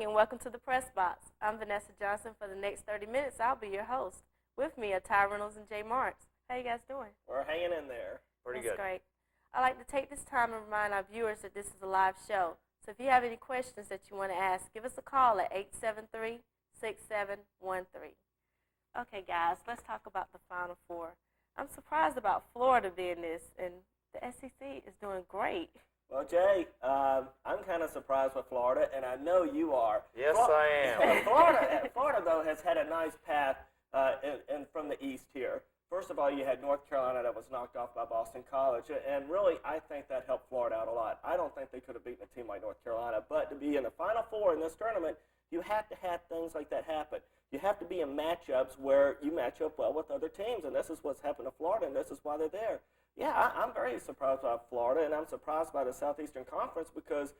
and welcome to the Press Box. I'm Vanessa Johnson. For the next 30 minutes, I'll be your host. With me are Reynolds and Marcks. How you guys doing? We're hanging in there. Pretty That's good. great. I'd like to take this time and remind our viewers that this is a live show. So if you have any questions that you want to ask, give us a call at 873-6713. Okay, guys, let's talk about the Final Four. I'm surprised about Florida being this, and the SEC is doing great. Well, Jay, I'm kind of surprised with Florida, and I know you are. Yes, I am. Florida, though, has had a nice path in from the East here. First of all, you had North Carolina that was knocked off by Boston College, and really, I think that helped Florida out a lot. I don't think they could have beaten a team like North Carolina, but to be in the Final Four in this tournament, you have to have things like that happen. You have to be in matchups where you match up well with other teams, and this is what's happened to Florida, and this is why they're there. Yeah, I'm very surprised by Florida, and I'm surprised by the Southeastern Conference because,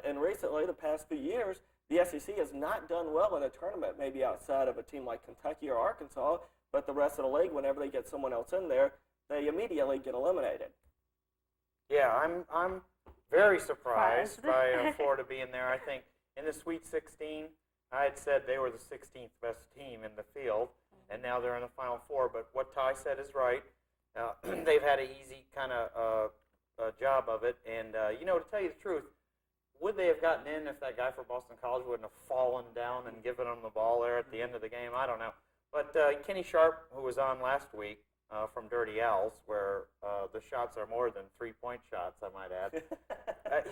and recently, the past few years, the SEC has not done well in a tournament, maybe outside of a team like Kentucky or Arkansas, but the rest of the league, whenever they get someone else in there, they immediately get eliminated. Yeah, I'm very surprised by Florida being there. I think in the Sweet 16, I had said they were the 16th best team in the field, and now they're in the Final Four. But what Ty said is right. They've had an easy kind of job of it. And, to tell you the truth, would they have gotten in if that guy for Boston College wouldn't have fallen down and given them the ball there at the end of the game? I don't know. But Kenny Sharp, who was on last week from Dirty Owls, where the shots are more than three-point shots, I might add,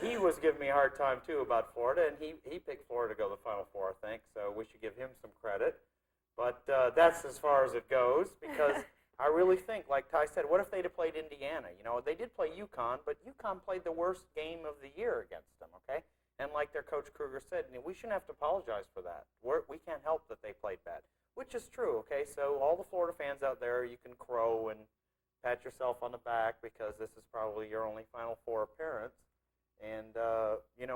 he was giving me a hard time, too, about Florida. And he picked Florida to go to the Final Four, I think. So we should give him some credit. But that's as far as it goes because – I really think, like Ty said, what if they'd have played Indiana? They did play UConn, but UConn played the worst game of the year against them, okay? And like their coach Kruger said, we shouldn't have to apologize for that. We can't help that they played bad, which is true, okay? So all the Florida fans out there, you can crow and pat yourself on the back because this is probably your only Final Four appearance. And,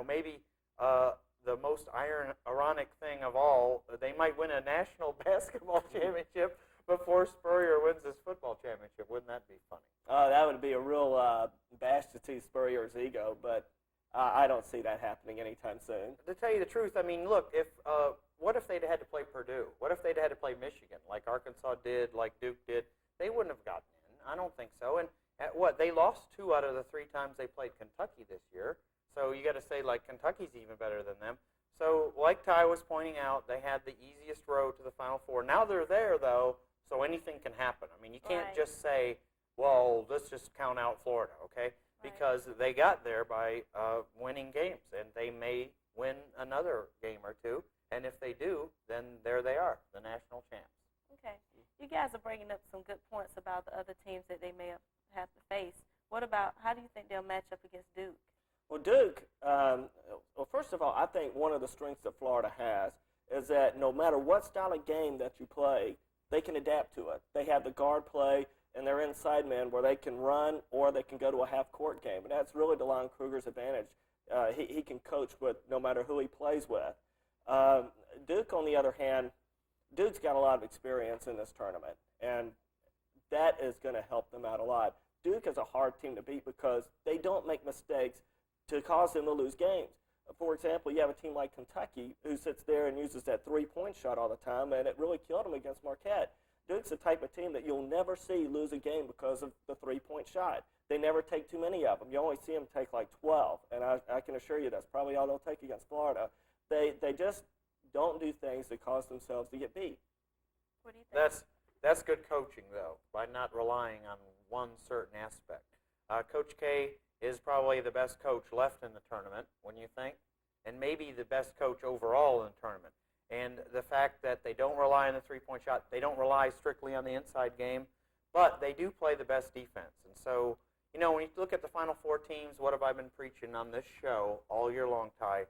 maybe the most ironic thing of all, they might win a national basketball championship before Spurrier wins his football championship. Wouldn't that be funny? That would be a real bash to see Spurrier's ego, but I don't see that happening anytime soon. To tell you the truth, look, what if they'd had to play Purdue? What if they'd had to play Michigan, like Arkansas did, like Duke did? They wouldn't have gotten in. I don't think so. And they lost 2 out of the 3 times they played Kentucky this year. So you got to say, like, Kentucky's even better than them. So like Ty was pointing out, they had the easiest road to the Final Four. Now they're there, though. So anything can happen. You can't just say, well, let's just count out Florida, okay? Right. Because they got there by winning games, and they may win another game or two. And if they do, then there they are, the national champs. Okay. You guys are bringing up some good points about the other teams that they may have to face. How do you think they'll match up against Duke? Well, Duke, first of all, I think one of the strengths that Florida has is that no matter what style of game that you play, they can adapt to it. They have the guard play and their inside men where they can run or they can go to a half-court game. And that's really DeLon Kruger's advantage. He can coach with no matter who he plays with. Duke, on the other hand, Duke's got a lot of experience in this tournament, and that is going to help them out a lot. Duke is a hard team to beat because they don't make mistakes to cause them to lose games. For example, you have a team like Kentucky who sits there and uses that three-point shot all the time, and it really killed them against Marquette. Duke's the type of team that you'll never see lose a game because of the three-point shot. They never take too many of them. You only see them take like 12, and I can assure you that's probably all they'll take against Florida. They just don't do things that cause themselves to get beat. What do you think? That's good coaching, though, by not relying on one certain aspect. Coach K is probably the best coach left in the tournament, wouldn't you think? And maybe the best coach overall in the tournament. And the fact that they don't rely on the three-point shot, they don't rely strictly on the inside game, but they do play the best defense. And so, when you look at the Final Four teams, what have I been preaching on this show all year long, Ty?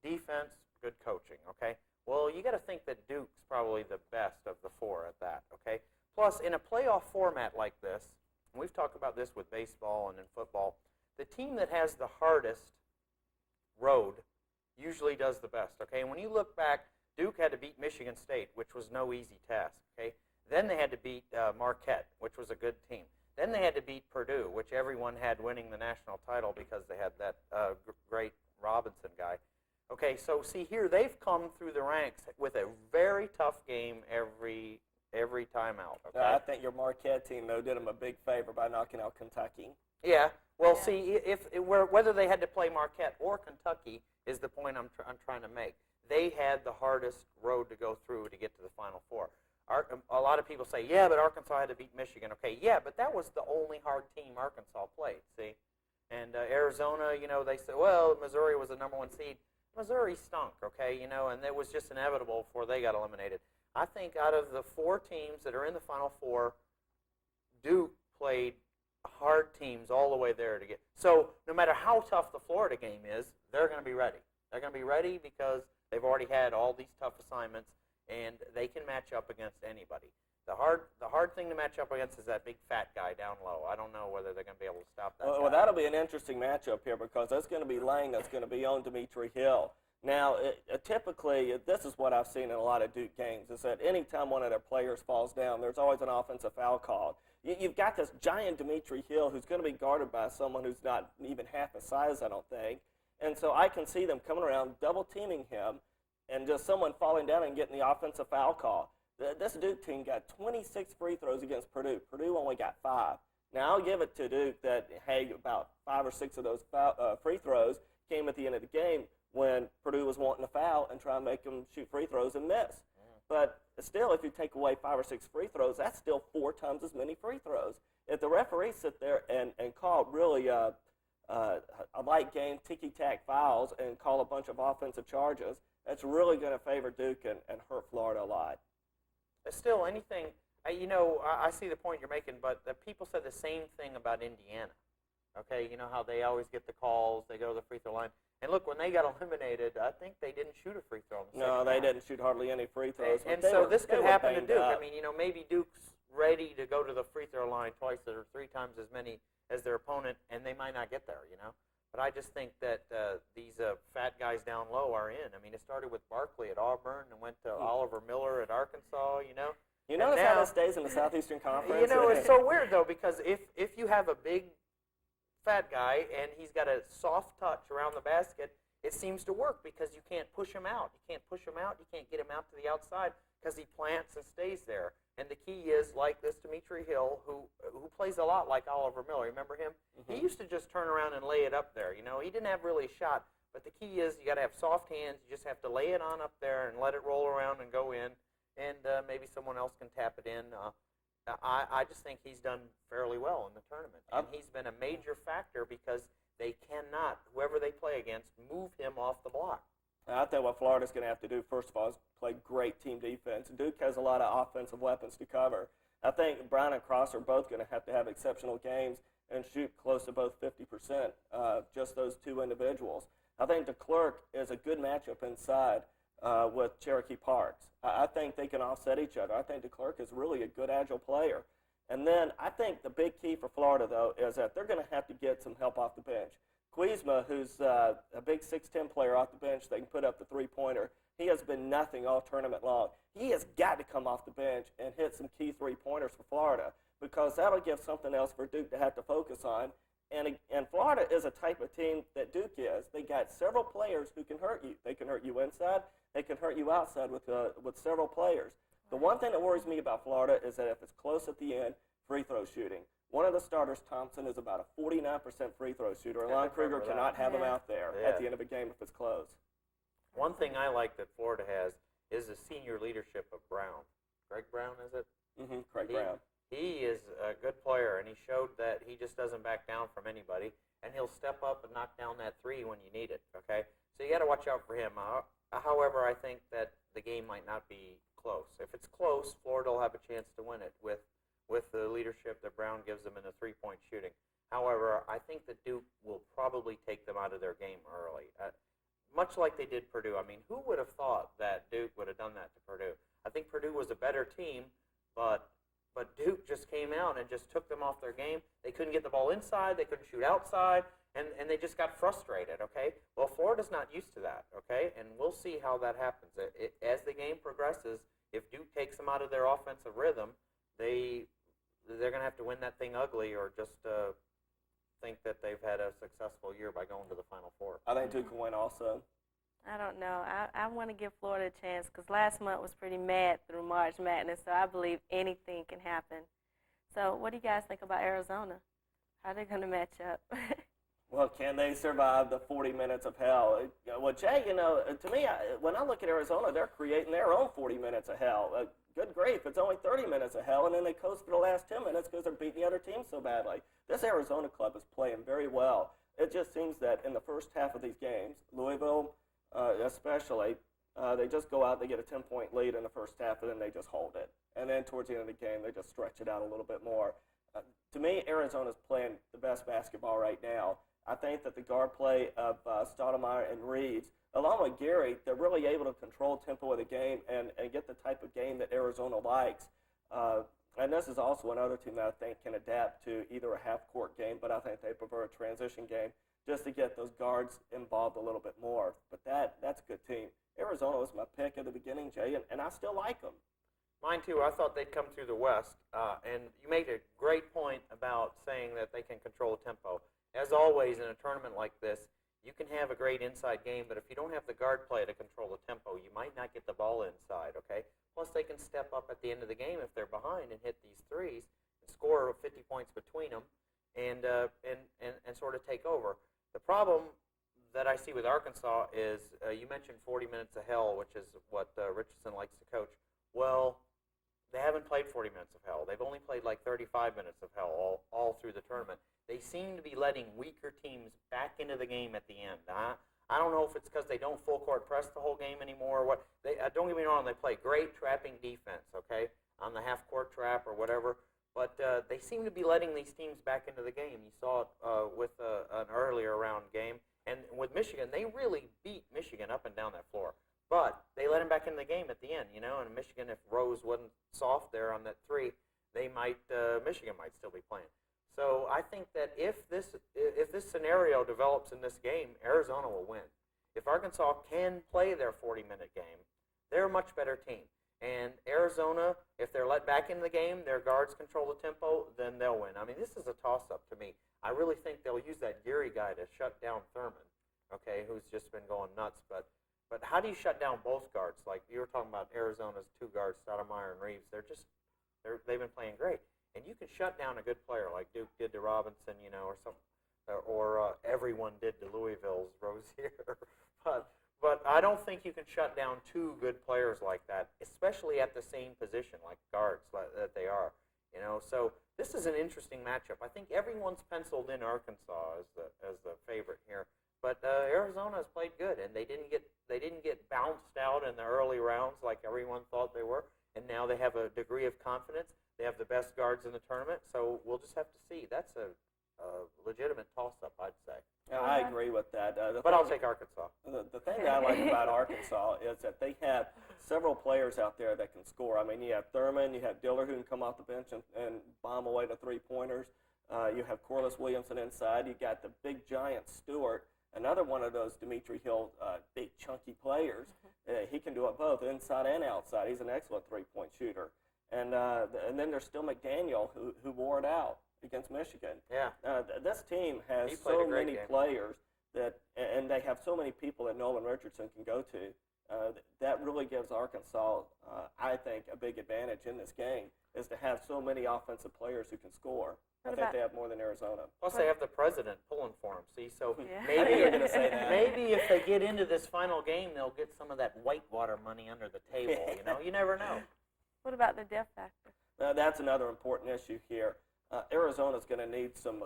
Defense, good coaching, okay? Well, you got to think that Duke's probably the best of the 4 at that, okay? Plus, in a playoff format like this, and we've talked about this with baseball and in football, the team that has the hardest road usually does the best, okay? And when you look back, Duke had to beat Michigan State, which was no easy task, okay? Then they had to beat Marquette, which was a good team. Then they had to beat Purdue, which everyone had winning the national title because they had that great Robinson guy. Okay, so see here, they've come through the ranks with a very tough game every time out. Okay? I think your Marquette team, though, did them a big favor by knocking out Kentucky. Yeah. Well, Yeah. see, whether they had to play Marquette or Kentucky is the point I'm trying to make. They had the hardest road to go through to get to the Final Four. A lot of people say, yeah, but Arkansas had to beat Michigan. Okay, yeah, but that was the only hard team Arkansas played, see? And Arizona, they said, well, Missouri was the number 1 seed. Missouri stunk, okay, and it was just inevitable before they got eliminated. I think out of the 4 teams that are in the Final Four, Duke played hard teams all the way there to get. So no matter how tough the Florida game is, they're going to be ready. They're going to be ready because they've already had all these tough assignments, and they can match up against anybody. The hard thing to match up against is that big fat guy down low. I don't know whether they're going to be able to stop that. Well, that'll be an interesting matchup here because that's going to be Lang that's going to be on Dimitri Hill. Now, typically, this is what I've seen in a lot of Duke games, is that any time one of their players falls down, there's always an offensive foul called. You've got this giant Dimitri Hill who's going to be guarded by someone who's not even half his size, I don't think. And so I can see them coming around, double-teaming him, and just someone falling down and getting the offensive foul call. This Duke team got 26 free throws against Purdue. Purdue only got 5. Now, I'll give it to Duke that, hey, about 5 or 6 of those free throws came at the end of the game when Purdue was wanting to foul and try and make them shoot free throws and miss. But still, if you take away 5 or 6 free throws, that's still 4 times as many free throws. If the referees sit there and call really a light game, ticky-tack fouls and call a bunch of offensive charges, that's really going to favor Duke and hurt Florida a lot. Still, anything, I see the point you're making, but the people said the same thing about Indiana. Okay, you know how they always get the calls, they go to the free throw line. And look, when they got eliminated, I think they didn't shoot a free throw in the second No, they half. didn't shoot hardly any free throws. And so this could happen to Duke. Up. I mean, maybe Duke's ready to go to the free throw line twice or 3 times as many as their opponent, and they might not get there, But I just think that these fat guys down low are in. I mean, it started with Barkley at Auburn and went to Oliver Miller at Arkansas, You notice how this stays in the Southeastern Conference? It's so weird, though, because if you have a big fat guy and he's got a soft touch around the basket, it seems to work because you can't push him out. You can't push him out. You can't get him out to the outside because he plants and stays there. And the key is, like this Dimitri Hill, who plays a lot like Oliver Miller. Remember him? Mm-hmm. He used to just turn around and lay it up there. He didn't have really a shot. But the key is you got to have soft hands. You just have to lay it on up there and let it roll around and go in. And maybe someone else can tap it in. I just think he's done fairly well in the tournament. And he's been a major factor because they cannot, whoever they play against, move him off the block. I think what Florida's going to have to do, first of all, is play great team defense. Duke has a lot of offensive weapons to cover. I think Brown and Cross are both going to have exceptional games and shoot close to both 50%, just those 2 individuals. I think DeClerc is a good matchup inside with Cherokee Parks. I think they can offset each other. I think DeClerc is really a good, agile player. And then I think the big key for Florida, though, is that they're going to have to get some help off the bench. Kuzma, who's a big 6'10 player off the bench, they can put up the 3-pointer. He has been nothing all tournament long. He has got to come off the bench and hit some key 3-pointers for Florida because that'll give something else for Duke to have to focus on. And Florida is a type of team that Duke is. They got several players who can hurt you. They can hurt you inside. They can hurt you outside with several players. The one thing that worries me about Florida is that if it's close at the end, free throw shooting. One of the starters, Thompson, is about a 49% free throw shooter. Lon Kruger cannot have him out there at the end of a game if it's close. One thing I like that Florida has is the senior leadership of Brown. Greg Brown, is it? Mm-hmm, Craig Brown. He is a good player, and he showed that he just doesn't back down from anybody, and he'll step up and knock down that 3 when you need it, okay? So you got to watch out for him. However, I think that the game might not be close. If it's close, Florida will have a chance to win it with the leadership that Brown gives them in the 3-point shooting. However, I think that Duke will probably take them out of their game early, much like they did Purdue. I mean, who would have thought that Duke would have done that to Purdue? I think Purdue was a better team, but Duke just came out and just took them off their game. They couldn't get the ball inside. They couldn't shoot outside, and they just got frustrated, okay? Well, Florida's not used to that, okay? And we'll see how that happens. As the game progresses, if Duke takes them out of their offensive rhythm, they're going to have to win that thing ugly or just think that they've had a successful year by going to the Final Four. I think Duke can win also. I don't know. I want to give Florida a chance because last month was pretty mad through March Madness, so I believe anything can happen. So what do you guys think about Arizona? How are they going to match up? Well, can they survive the 40 minutes of hell? Well, Jay, to me, when I look at Arizona, they're creating their own 40 minutes of hell. Good grief, it's only 30 minutes of hell, and then they coast for the last 10 minutes because they're beating the other team so badly. This Arizona club is playing very well. It just seems that in the first half of these games, Louisville especially, they just go out, they get a 10-point lead in the first half, and then they just hold it. And then towards the end of the game, they just stretch it out a little bit more. To me, Arizona's playing the best basketball right now. I think that the guard play of Stoudemire and Reeves, along with Gary, they're really able to control tempo of the game and get the type of game that Arizona likes. And this is also another team that I think can adapt to either a half-court game, but I think they prefer a transition game just to get those guards involved a little bit more. But that's a good team. Arizona was my pick at the beginning, Jay, and I still like them. Mine too. I thought they'd come through the West, and you made a great point about saying that they can control tempo. As always, in a tournament like this, you can have a great inside game, but if you don't have the guard play to control the tempo, you might not get the ball inside, okay? Plus, they can step up at the end of the game if they're behind and hit these threes and score 50 points between them and sort of take over. The problem that I see with Arkansas is you mentioned 40 minutes of hell, which is what Richardson likes to coach. Well, they haven't played 40 minutes of hell. They've only played like 35 minutes of hell all through the tournament. They seem to be letting weaker teams back into the game at the end. I don't know if it's because they don't full court press the whole game anymore. What they don't get me wrong, they play great trapping defense, okay, on the half court trap or whatever. But they seem to be letting these teams back into the game. You saw it with an earlier round game, and with Michigan, they really beat Michigan up and down that floor. But they let him back in the game at the end, And Michigan, if Rose wasn't soft there on that three, Michigan might still be playing. So I think that if this scenario develops in this game, Arizona will win. If Arkansas can play their 40-minute game, they're a much better team. And Arizona, if they're let back in the game, their guards control the tempo, then they'll win. I mean, this is a toss-up to me. I really think they'll use that Geary guy to shut down Thurman, okay, who's just been going nuts. But how do you shut down both guards? Like you were talking about Arizona's two guards, Stoudemire and Reeves. They've been playing great. And you can shut down a good player like Duke did to Robinson, or everyone did to Louisville's Rozier. But I don't think you can shut down two good players like that, especially at the same position, like guards that they are. So this is an interesting matchup. I think everyone's penciled in Arkansas as the favorite here, but Arizona has played good, and they didn't get bounced out in the early rounds like everyone thought they were, and now they have a degree of confidence. They have the best guards in the tournament, so we'll just have to see. That's a legitimate toss-up, I'd say. Yeah, I agree with that. But I'll take Arkansas. The thing that I like about Arkansas is that they have several players out there that can score. I mean, you have Thurman, you have Diller who can come off the bench and bomb away the three-pointers. You have Corliss Williamson inside. You got the big giant Stewart, another one of those Dimitri Hill big chunky players. He can do it both inside and outside. He's an excellent three-point shooter. And then there's still McDaniel who wore it out against Michigan. Yeah. This team has so many players and they have so many people that Nolan Richardson can go to. That really gives Arkansas, I think, a big advantage in this game is to have so many offensive players who can score. I think they have more than Arizona. Plus, they have the president pulling for them. See, so I knew you were going to say that. Maybe if they get into this final game, they'll get some of that Whitewater money under the table. You never know. What about the depth factor? That's another important issue here. Arizona's going to need some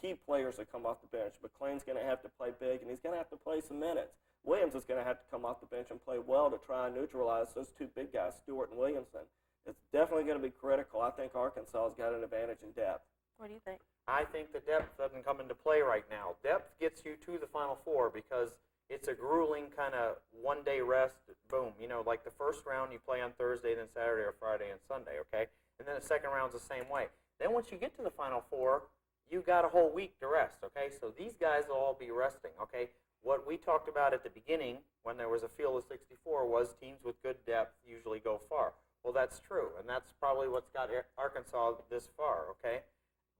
key players to come off the bench. McLean's going to have to play big, and he's going to have to play some minutes. Williams is going to have to come off the bench and play well to try and neutralize those two big guys, Stewart and Williamson. It's definitely going to be critical. I think Arkansas has got an advantage in depth. What do you think? I think the depth doesn't come into play right now. Depth gets you to the Final Four because it's a grueling kind of one-day rest, boom. Like the first round you play on Thursday, then Saturday or Friday and Sunday, okay? And then the second round's the same way. Then once you get to the Final Four, you got a whole week to rest, okay? So these guys will all be resting, okay? What we talked about at the beginning when there was a field of 64 was teams with good depth usually go far. Well, that's true, and that's probably what's got Arkansas this far, okay?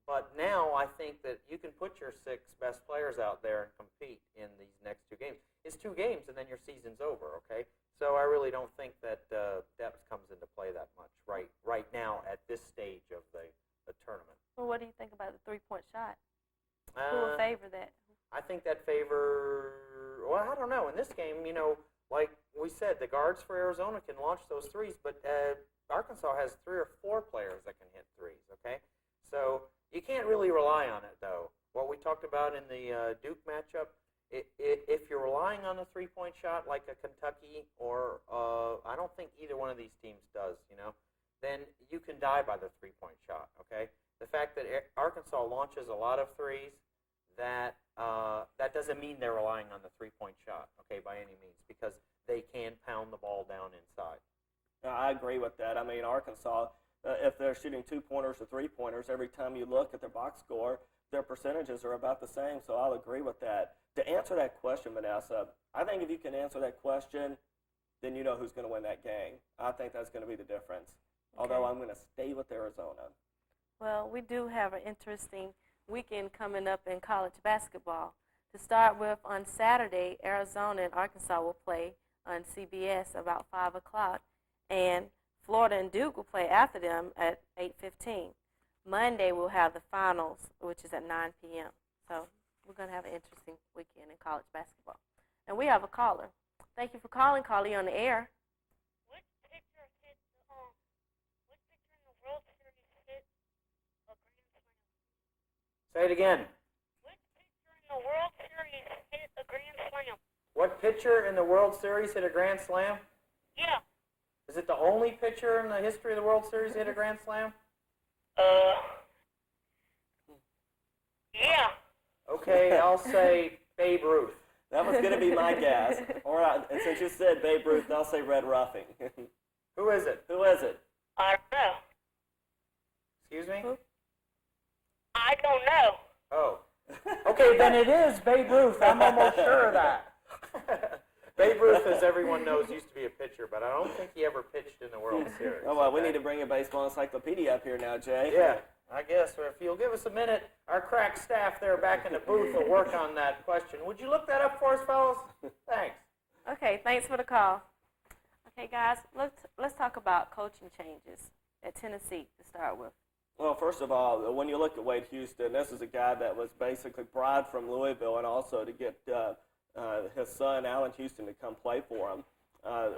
But now I think that you can put your 6 best players out there and compete in these next 2 games. It's 2 games, and then your season's over, okay? So I really don't think that depth comes into play that much right now at this stage of the tournament. Well, what do you think about the three-point shot? Who will favor that? I think that well, I don't know. In this game, like we said, the guards for Arizona can launch those threes, but Arkansas has 3 or 4 players that can hit threes, okay? So you can't really rely on it, though. What we talked about in the Duke matchup, if you're relying on the three-point shot like a Kentucky or I don't think either one of these teams does, then you can die by the three-point shot, okay? The fact that Arkansas launches a lot of threes, that doesn't mean they're relying on the three-point shot, okay, by any means, because they can pound the ball down inside. I agree with that. I mean, Arkansas, if they're shooting 2-pointers or 3-pointers, every time you look at their box score, their percentages are about the same, so I'll agree with that. To answer that question, Vanessa, I think if you can answer that question, then you know who's going to win that game. I think that's going to be the difference, although I'm going to stay with Arizona. Well, we do have an interesting weekend coming up in college basketball. To start with, on Saturday, Arizona and Arkansas will play on CBS about 5 o'clock, and Florida and Duke will play after them at 8:15. Monday, we'll have the finals, which is at 9 p.m. So we're going to have an interesting weekend in college basketball. And we have a caller. Thank you for calling. Caller, you on the air. Which pitcher in the World Series hit a grand slam? Say it again. Which pitcher in the World Series hit a grand slam? What pitcher in the World Series hit a grand slam? Yeah. Is it the only pitcher in the history of the World Series hit a grand slam? Yeah. Okay, I'll say Babe Ruth. That was going to be my guess. And since you said Babe Ruth, I'll say Red Ruffing. Who is it? Who is it? I don't know. Excuse me? Who? I don't know. Oh. Okay, then it is Babe Ruth. I'm almost sure of that. Babe Ruth, as everyone knows, used to be a pitcher, but I don't think he ever pitched in the World Series. Oh, well, we need to bring a baseball encyclopedia up here now, Jay. Yeah, I guess. Or if you'll give us a minute, our crack staff there back in the booth will work on that question. Would you look that up for us, fellas? Thanks. Okay, thanks for the call. Okay, guys, let's talk about coaching changes at Tennessee to start with. Well, first of all, when you look at Wade Houston, this is a guy that was basically bribed from Louisville and also to get his son, Allen Houston, to come play for him.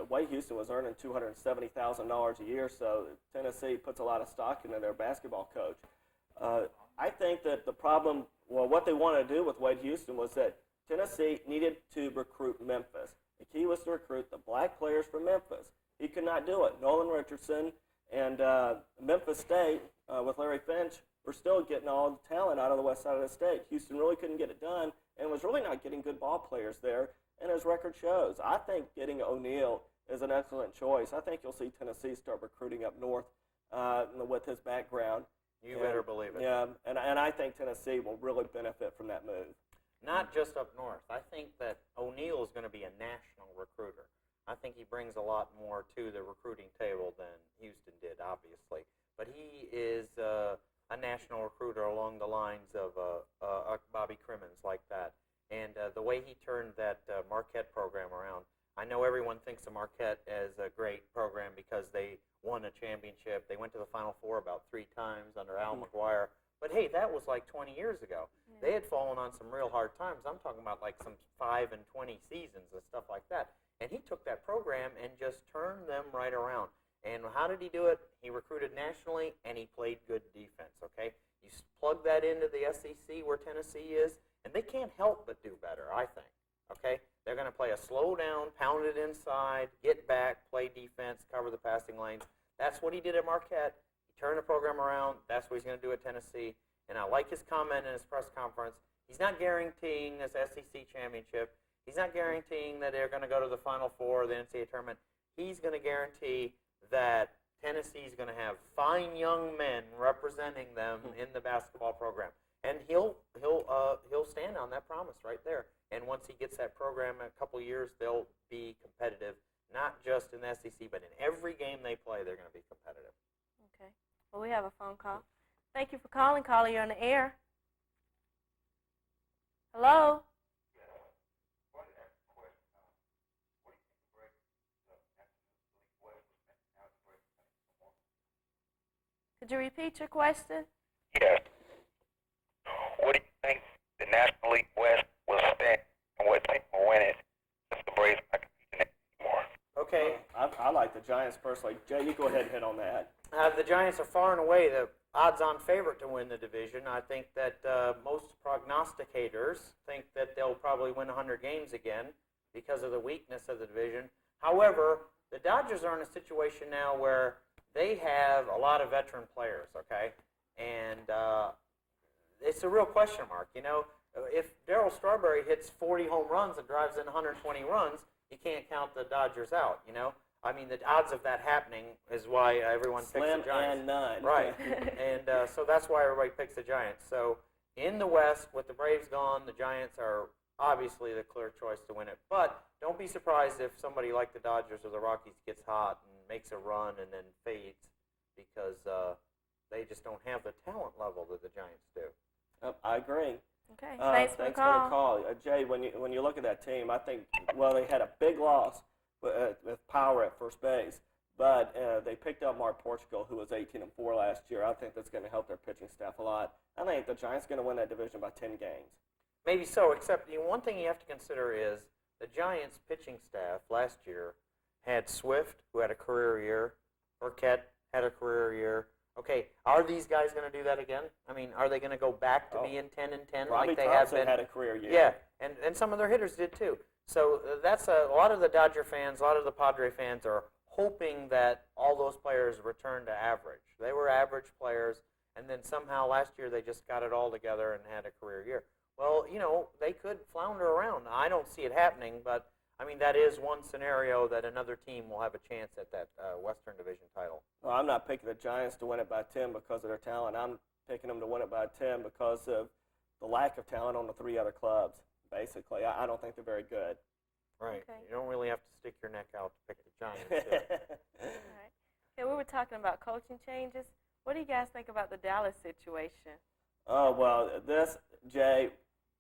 Wade Houston was earning $270,000 a year, so Tennessee puts a lot of stock into their basketball coach. I think that the problem, what they wanted to do with Wade Houston was that Tennessee needed to recruit Memphis. The key was to recruit the black players from Memphis. He could not do it. Nolan Richardson and Memphis State, with Larry Finch, were still getting all the talent out of the west side of the state. Houston really couldn't get it done and was really not getting good ball players there, and his record shows. I think getting O'Neal is an excellent choice. I think you'll see Tennessee start recruiting up north with his background. You better believe it. Yeah, and I think Tennessee will really benefit from that move. Not just up north. I think that O'Neal is going to be a national recruiter. I think he brings a lot more to the recruiting table than Houston did, obviously. But he is a national recruiter along the lines of Bobby Crimmins, like that. And the way he turned that Marquette program around, I know everyone thinks of Marquette as a great program because they won a championship. They went to the Final Four about 3 times under Al McGuire. But, hey, that was like 20 years ago. Yeah. They had fallen on some real hard times. I'm talking about like some 5 and 20 seasons and stuff like that. And he took that program and just turned them right around. And how did he do it? He recruited nationally, and he played good defense, okay? You plug that into the SEC where Tennessee is, and they can't help but do better, I think, okay? They're going to play a slow down, pound it inside, get back, play defense, cover the passing lanes. That's what he did at Marquette. He turned the program around. That's what he's going to do at Tennessee. And I like his comment in his press conference. He's not guaranteeing this SEC championship. He's not guaranteeing that they're going to go to the Final Four or the NCAA tournament. He's going to guarantee that Tennessee is going to have fine young men representing them in the basketball program. And he'll stand on that promise right there. And once he gets that program in a couple of years, they'll be competitive, not just in the SEC, but in every game they play, they're going to be competitive. Okay. Well, we have a phone call. Thank you for calling. Caller, you're on the air. Hello? Could you repeat your question? Yes. What do you think the National League West will stand and what team will win it since the Braves are not competing anymore? Okay. I like the Giants personally. Jay, you go ahead and hit on that. The Giants are far and away the odds-on favorite to win the division. I think that most prognosticators think that they'll probably win 100 games again because of the weakness of the division. However, the Dodgers are in a situation now where they have a lot of veteran players, okay? And it's a real question mark. You know, if Darryl Strawberry hits 40 home runs and drives in 120 runs, you can't count the Dodgers out, you know? I mean, the odds of that happening is why everyone picks Slim the Giants. and none. Right. And so that's why everybody picks the Giants. So in the West, with the Braves gone, the Giants are obviously the clear choice to win it. But don't be surprised if somebody like the Dodgers or the Rockies gets hot and makes a run and then fades because they just don't have the talent level that the Giants do. I agree. Okay, thanks for the call. Jay, when you look at that team, I think, well, they had a big loss with Power at first base, but they picked up Mark Portugal, who was 18-4 last year. I think that's going to help their pitching staff a lot. I think the Giants are going to win that division by 10 games. Maybe so, except one thing you have to consider is the Giants' pitching staff last year had Swift, who had a career year, Burkett had a career year. Okay, are these guys going to do that again? I mean, are they going to go back to being 10-10 Robbie like they Thompson have been? had a career year. Yeah, and some of their hitters did too. So that's a lot of the Dodger fans, a lot of the Padre fans are hoping that all those players return to average. They were average players, and then somehow last year they just got it all together and had a career year. Well, you know, they could flounder around. I don't see it happening, but I mean, that is one scenario that another team will have a chance at that Western Division title. Well, I'm not picking the Giants to win it by 10 because of their talent. I'm picking them to win it by 10 because of the lack of talent on the three other clubs, basically. I don't think they're very good. Right. Okay. You don't really have to stick your neck out to pick the Giants. Do it. All right. Okay, we were talking about coaching changes. What do you guys think about the Dallas situation? Oh, well, Jay,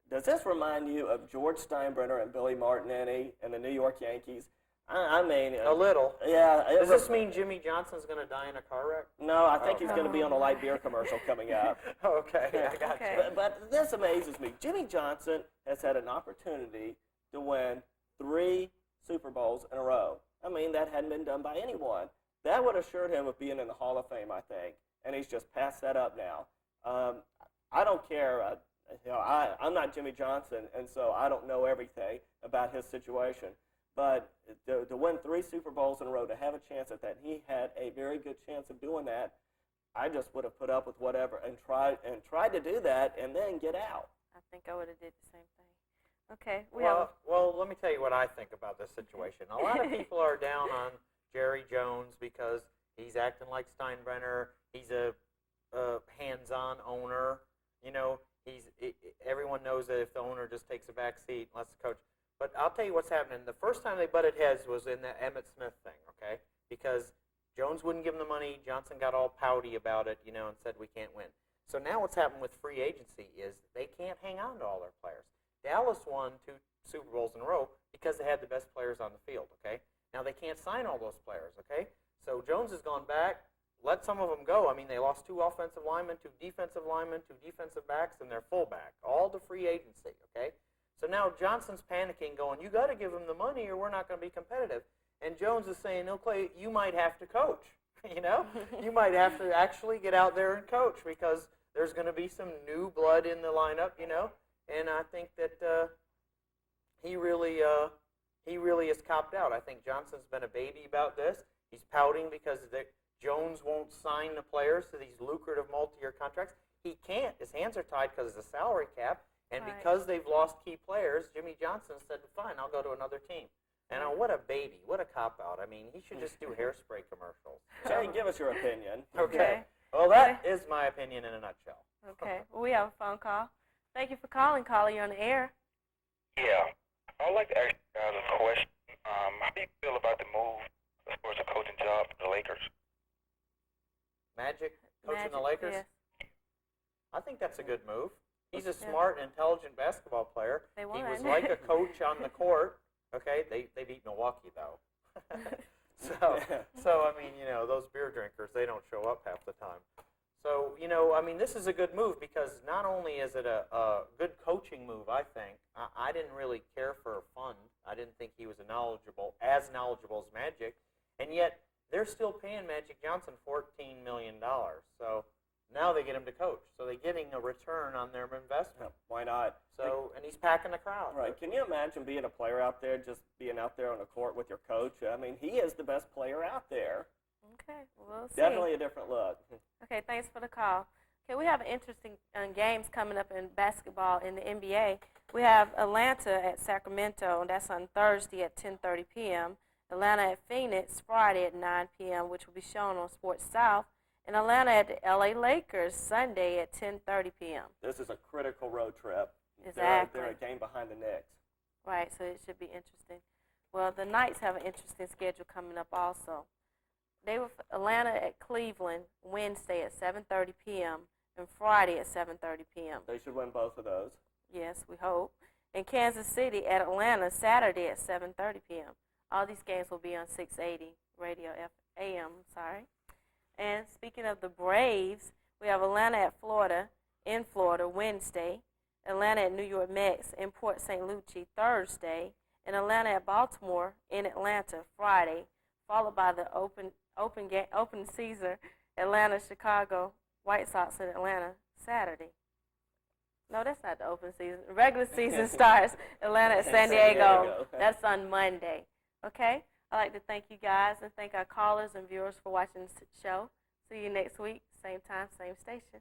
does this remind you of George Steinbrenner and Billy Martinetti and the New York Yankees? I mean, A little. Yeah. Does this mean Jimmy Johnson's going to die in a car wreck? No, I think he's going to be on a light beer commercial coming up. Okay, I got Okay. you. But this amazes me. Jimmy Johnson has had an opportunity to win 3 Super Bowls in a row. I mean, that hadn't been done by anyone. That would assured him of being in the Hall of Fame, I think, and he's just passed that up now. I don't care. I'm not Jimmy Johnson, and so I don't know everything about his situation. But to win 3 Super Bowls in a row, to have a chance at that, he had a very good chance of doing that. I just would have put up with whatever and tried to do that and then get out. I think I would have did the same thing. Okay, Well, let me tell you what I think about this situation. A lot of people are down on Jerry Jones because he's acting like Steinbrenner. He's a hands-on owner. You know, everyone knows that if the owner just takes a back seat and lets the coach. But I'll tell you what's happening. The first time they butted heads was in the Emmitt Smith thing, okay? Because Jones wouldn't give him the money. Johnson got all pouty about it, you know, and said we can't win. So now what's happened with free agency is they can't hang on to all their players. Dallas won 2 Super Bowls in a row because they had the best players on the field, okay? Now they can't sign all those players, okay? So Jones has gone back, let some of them go. I mean, they lost 2 offensive linemen, 2 defensive linemen, 2 defensive backs, and their fullback, all to free agency, okay? So now Johnson's panicking, going, you got to give him the money or we're not going to be competitive. And Jones is saying, no, Clay, you might have to coach, you know? You might have to actually get out there and coach because there's going to be some new blood in the lineup, you know? And I think that he really has copped out. I think Johnson's been a baby about this. He's pouting because Jones won't sign the players to these lucrative multi-year contracts. He can't. His hands are tied because of the salary cap. And Right. because they've lost key players, Jimmy Johnson said, fine, I'll go to another team. And what a baby. What a cop-out. I mean, he should just do hairspray commercials. Jay, give us your opinion. Okay. Well, that is my opinion in a nutshell. Okay, well, we have a phone call. Thank you for calling, caller. You're on the air. Yeah. I'd like to ask you guys a question. How do you feel about the move as far as a coaching job for the Lakers? Magic coaching Magic, the Lakers? yes. I think that's a good move. He's a smart, intelligent basketball player. They He won. was like a coach on the court. Okay, they beat Milwaukee though. So I mean, those beer drinkers, they don't show up half the time. So I mean, this is a good move because not only is it a good coaching move, I think. I didn't really care for Fund. I didn't think he was as knowledgeable as Magic, and yet they're still paying Magic Johnson $14 million. So now they get him to coach. So they're getting a return on their investment. Why not? So, and he's packing the crowd. Right. Can you imagine being a player out there, just being out there on the court with your coach? I mean, he is the best player out there. Okay, we'll see. Definitely a different look. Okay, thanks for the call. Okay, we have interesting games coming up in basketball in the NBA. We have Atlanta at Sacramento, and that's on Thursday at 10:30 p.m. Atlanta at Phoenix Friday at 9 p.m., which will be shown on Sports South. And Atlanta at the LA Lakers Sunday at 10:30 p.m. This is a critical road trip. Exactly. They're a game behind the Knicks. Right, so it should be interesting. Well, the Knights have an interesting schedule coming up also. They were Atlanta at Cleveland Wednesday at 7:30 p.m. and Friday at 7:30 p.m. They should win both of those. Yes, we hope. And Kansas City at Atlanta Saturday at 7:30 p.m. All these games will be on 680 radio AM. Sorry. And speaking of the Braves, we have Atlanta at Florida in Florida Wednesday, Atlanta at New York Mets in Port St. Lucie Thursday, and Atlanta at Baltimore in Atlanta Friday, followed by the open season Atlanta Chicago White Sox in Atlanta Saturday. No, that's not the open season. Regular season starts Atlanta at San Diego. That's on Monday. Okay? I'd like to thank you guys and thank our callers and viewers for watching this show. See you next week, same time, same station.